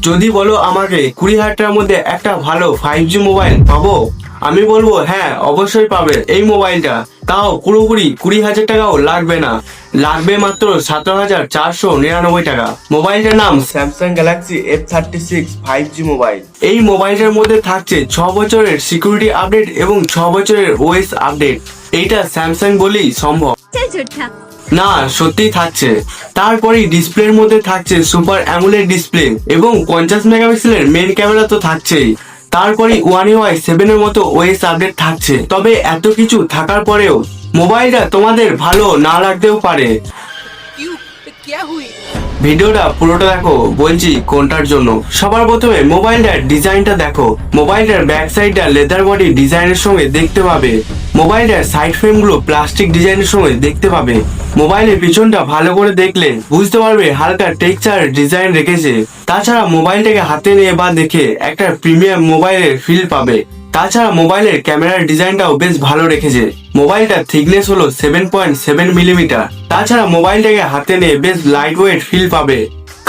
যদি বলো আমাকে 20,000 টাকার মধ্যে একটা ভালো 5G মোবাইল পাবো, আমি বলবো হ্যাঁ অবশ্যই পাবে এই মোবাইলটা। তাও পুরোপুরি 20,000 টাকাও লাগবে না, লাগবে মাত্র 17,499 টাকা। মোবাইলটার নাম Samsung Galaxy F36 5G mobile. এই মোবাইলটার মধ্যে থাকছে 6 বছরের সিকিউরিটি আপডেট এবং 6 বছরের ওএস আপডেট। এইটা স্যামসাং বলেই সম্ভব। না, সত্যিই থাকছে। তারপরেই ডিসপ্লের মধ্যে থাকছে সুপার অ্যামোলেড ডিসপ্লে এবং 50 মেগাপিক্সেলের মেন ক্যামেরা তো থাকছেই। তারপরে One UI 7 এর মতো ওএস আপডেট থাকছে। তবে এত কিছু থাকার পরেও মোবাইলটা তোমাদের ভালো না লাগতেও পারে। ভিডিওটা পুরোটা দেখো, বলছি কোনটার জন্য। সবার প্রথমে মোবাইলটার ডিজাইনটা দেখো। মোবাইলটার ব্যাক সাইডটা লেদার বডি ডিজাইনের সঙ্গে দেখতে পাবে। মোবাইলটার সাইড ফ্রেম গুলো প্লাস্টিক ডিজাইনের সঙ্গে দেখতে পাবে। মোবাইলের পিছনটা ভালো করে দেখলে বুঝতে পারবে হালকা টেক্সচার ডিজাইন রেখেছে। তাছাড়া মোবাইলটাকে হাতে নিয়ে বা দেখে একটা প্রিমিয়াম মোবাইলের ফিল পাবে। তাছাড়া মোবাইলের ক্যামেরার ডিজাইনটাও বেশ ভালো রেখেছে। মোবাইলটার থিকনেস হলো 7.7 মিলিমিটার। তাছাড়া মোবাইলটাকে হাতে নিয়ে বেশ লাইট ওয়েট ফিল পাবে,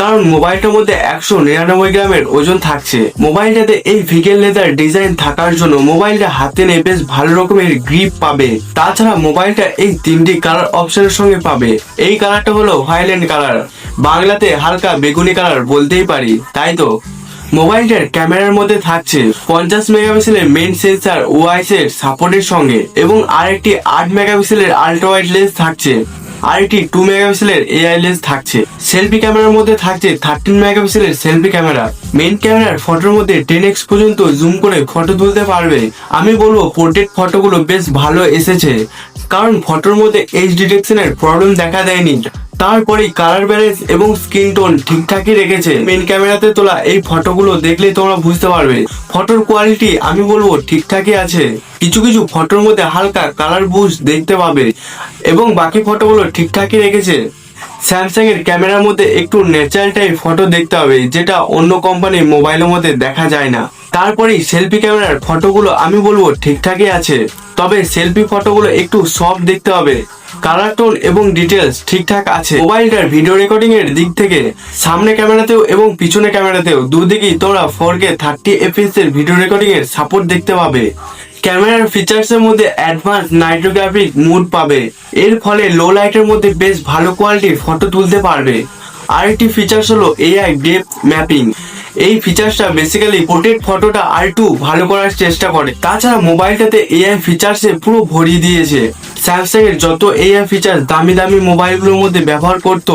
কারণ মোবাইলটার মধ্যে 199 গ্রামের ওজন থাকছে। মোবাইলটাতে এই ভিগেল লেদার ডিজাইন থাকার জন্য মোবাইলটা হাতে নিয়ে বেশ ভালো রকমের গ্রিপ পাবে। তাছাড়া মোবাইলটা এই 3টি কালার অপশনের সঙ্গে পাবে। এই কালারটা হলো ভায়োলেট কালার, বাংলাতে হালকা বেগুনি কালার বলতেই পারি, তাই তো। মোবাইলটার ক্যামেরার মধ্যে থাকছে 50 মেগাপিক্সেলের মেইন সেন্সার ওআইএস এর সাপোর্টের সঙ্গে এবং আরেকটি 8 মেগাপিক্সেলের আল্ট্রা ওয়াইড লেন্স থাকছে। আরেকটি 2 মেগাপিক্সেলের এআই লেন্স থাকছে। সেলফি ক্যামেরার মধ্যে থাকছে 13 মেগাপিক্সেলের সেলফি ক্যামেরা। মেইন ক্যামেরার ফটোর মধ্যে 10x পর্যন্ত জুম করে ফটো তুলতে পারবে। আমি বলবো পোর্ট্রেট ফটোগুলো বেশ ভালো এসেছে, কারণ ফটোর মধ্যে এজ ডিটেকশনের প্রবলেম দেখা দেয়নি। তারপরে কালার ব্যালেন্স এবং স্ক্রিন টোন ঠিকঠাকই রেখেছে। মেইন ক্যামেরাতে তোলা এই ফটোগুলো দেখলে তোমরা বুঝতে পারবে ফটোর কোয়ালিটি আমি বলবো ঠিকঠাকই আছে। কিছু কিছু ফটোর মধ্যে হালকা কালার বুস্ট দেখতে পাবে এবং বাকি ফটোগুলো ঠিকঠাকই রেখেছে। স্যামসাং এর ক্যামেরার মধ্যে একটু ন্যাচারাল টাইপ ফটো দেখতে হবে, যেটা অন্য কোম্পানির মোবাইলের মধ্যে দেখা যায় না। তারপরেই সেলফি ক্যামেরার ফটোগুলো আমি বলবো ঠিকঠাকই আছে, তবে সেলফি ফটোগুলো একটু সফট দেখতে হবে। কালার টোন এবং ডিটেলস ঠিকঠাক আছে। মোবাইলটার ভিডিও রেকর্ডিং এর দিক থেকে সামনে ক্যামেরাতেও এবং পিছনে ক্যামেরাতেও দুদিকেই তোমরা 4K 30 fps এর ভিডিও রেকর্ডিং এর সাপোর্ট দেখতে পাবে। ক্যামেরার ফিচার্স এর মধ্যে অ্যাডভান্স নাইট্রোগ্রাফিক মুড পাবে। এর ফলে লো লাইটের মধ্যে বেশ ভালো কোয়ালিটির ফটো তুলতে পারবে। আরেকটি ফিচার্স হলো এআই ডেপথ ম্যাপিং। এই ফিচার্সটা বেসিক্যালি পোর্ট্রেট ফটোটা আরেকটু ভালো করার চেষ্টা করে। তাছাড়া মোবাইলটাতে এআই ফিচার্সে পুরো ভরিয়ে দিয়েছে। স্যামসাং এর যত এআই ফিচার্স দামি দামি মোবাইলগুলোর মধ্যে ব্যবহার করতো,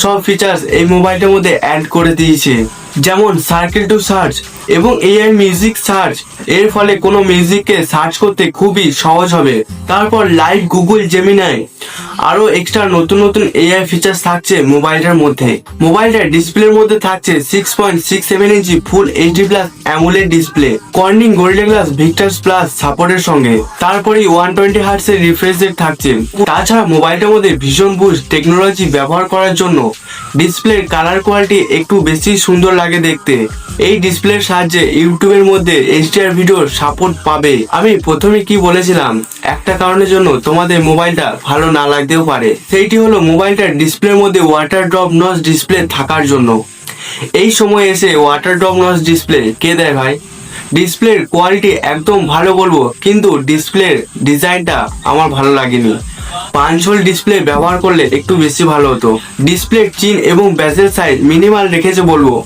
সব ফিচার্স এই মোবাইলটার মধ্যে অ্যাড করে দিয়েছে। যেমন সার্কেল টু সার্চ এবং এআই মিউজিক সার্চ। এর ফলে কোনো মিউজিককে সার্চ করতে খুবই সহজ হবে। তারপর লাইভ গুগল জেমিনাই, আরো এক্সট্রা নতুন নতুন এআই ফিচার্স থাকছে মোবাইলটার মধ্যে। মোবাইলটার ডিসপ্লের মধ্যে থাকছে 6.67 ইঞ্চি full HD plus AMOLED display, Corning Gorilla Glass Victus plus সাপোর্টের সঙ্গে। তারপরে 120 হার্টজ এর রিফ্রেশ রেট থাকছে। তাছাড়া মোবাইলটার মধ্যে ভিশন বুস্ট টেকনোলজি ব্যবহার করার জন্য ডিসপ্লের কালার কোয়ালিটি একটু বেশি সুন্দর লাগে দেখতে। এই ডিসপ্লের সাহায্যে ইউটিউবের মধ্যে এইচডিআর ভিডিওর সাপোর্ট পাবে। আমি প্রথমে কি বলেছিলাম, একটা কারণের জন্য তোমাদের মোবাইলটা ভালো না লাগতেও পারে, সেইটি হলো মোবাইলটার ডিসপ্লের মধ্যে ওয়াটার ড্রপ নচ ডিসপ্লে থাকার জন্য। এই সময় এসে ওয়াটার ড্রপ নচ ডিসপ্লে কে দেয় ভাই? ডিসপ্লের কোয়ালিটি একদম ভালো বলবো, কিন্তু ডিসপ্লের ডিজাইনটা আমার ভালো লাগেনি। 5 হোল ডিসপ্লে ব্যবহার করলে একটু বেশি ভালো হতো। ডিসপ্লের চিন এবং বেজেল সাইজ মিনিমাল রেখেছে বলবো,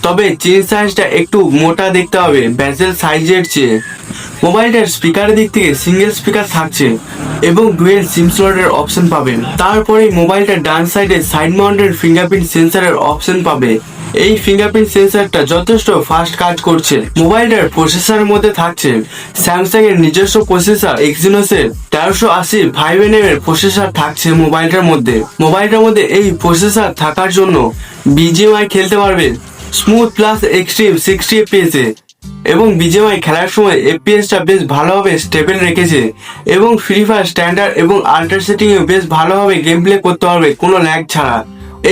তবে চিন সাইজটা একটু মোটা দেখতে হবে বেজেল সাইজের চেয়ে। মোবাইলটার স্পিকারের দিক থেকে সিঙ্গেল স্পিকার থাকছে এবং ডুয়েল সিম স্লটের অপশন পাবেন। তারপরে মোবাইলটার ডান সাইডে সাইড মাউন্টেড ফিঙ্গারপ্রিন্ট সেন্সরের অপশন পাবে। এই ফিঙ্গারপ্রিন্ট সেন্সরটা যথেষ্ট ফাস্ট কাজ করছে। মোবাইলটার প্রসেসরের মধ্যে থাকছে স্যামসাং এর নিজস্ব প্রসেসর এক্সিনোস এর 1380 5nm এর প্রসেসর থাকছে মোবাইলটার মধ্যে। মোবাইলটার মধ্যে এই প্রসেসর থাকার জন্য বিজিএমআই খেলতে পারবে স্মুথ প্লাস এক্সট্রিম 60 fps এ, এবং বিজিএমআই খেলার সময় এফপিএসটা বেশ ভালোভাবে স্টেবল রেখেছে এবং ফ্রি ফায়ার স্ট্যান্ডার্ড এবং আল্ট্রা সেটিং এ বেশ ভালোভাবে গেম প্লে করতে পারবে কোনো ল্যাগ ছাড়া।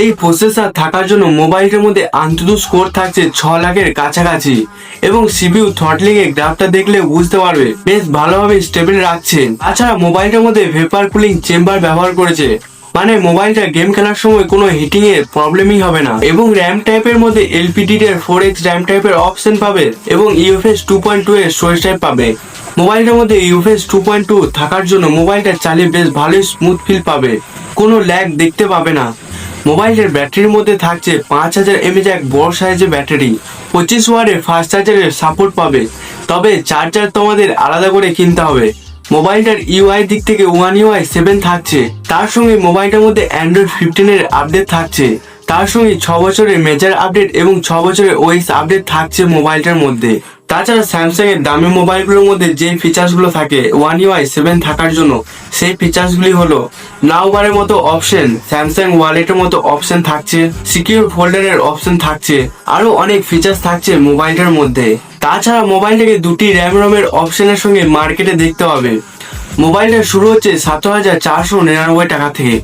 এই প্রসেসর থাকার জন্য মোবাইলটার মধ্যে আন্তঃ স্কোর থাকছে 6 লাখের কাছাকাছি এবং সিপিইউ থ্রটলিং এর গ্রাফটা দেখলে বুঝতে পারবে বেশ ভালোভাবে স্টেবল রাখছে। তাছাড়া মোবাইলটার মধ্যে ভেপার কুলিং চেম্বার ব্যবহার করেছে। মানে মোবাইলটা গেম খেলার সময় কোনো হিটিং এর প্রবলেমই হবে না। এবং র্যাম টাইপের মধ্যে LPDDR 4X র্যাম টাইপের অপশন পাবে এবং UFS 2.2 এর স্টোরেজ টাইপ পাবে। মোবাইলটার মধ্যে UFS 2.2 থাকার জন্য মোবাইলটা চালিয়ে বেশ ভালোই স্মুথ ফিল পাবে, কোনো ল্যাগ দেখতে পাবে না। মোবাইলের ব্যাটারির মধ্যে থাকছে 5000 mAh এক বড় সাইজের ব্যাটারি, 25 ওয়াটের ফাস্ট চার্জারের সাপোর্ট পাবে, তবে চার্জার তোমাদের আলাদা করে কিনতে হবে। মোবাইলটার UI দিক থেকে One UI 7 থাকছে, তার সঙ্গে মোবাইলটার মধ্যে Android 15 এর আপডেট থাকছে, তার সঙ্গে 6 বছরের মেজর আপডেট এবং 6 বছরের OS আপডেট থাকছে মোবাইলটার মধ্যে। তাছাড়া স্যামসাং এর দামি মোবাইলগুলোর মধ্যে যে ফিচার্সগুলো থাকে One UI 7 থাকার জন্য, সেই ফিচার্সগুলি হলো নাও বারের মতো অপশন, স্যামসাং ওয়ালেটের মতো অপশন থাকছে, সিকিউর ফোল্ডারের অপশন থাকছে, আরো অনেক ফিচার্স থাকছে মোবাইলটার মধ্যে। তাছাড়া মোবাইলটাকে দুটি র্যাম রমের অপশনের সঙ্গে মার্কেটে দেখতে হবে। মোবাইলটা শুরু হচ্ছে 7499 টাকা থেকে।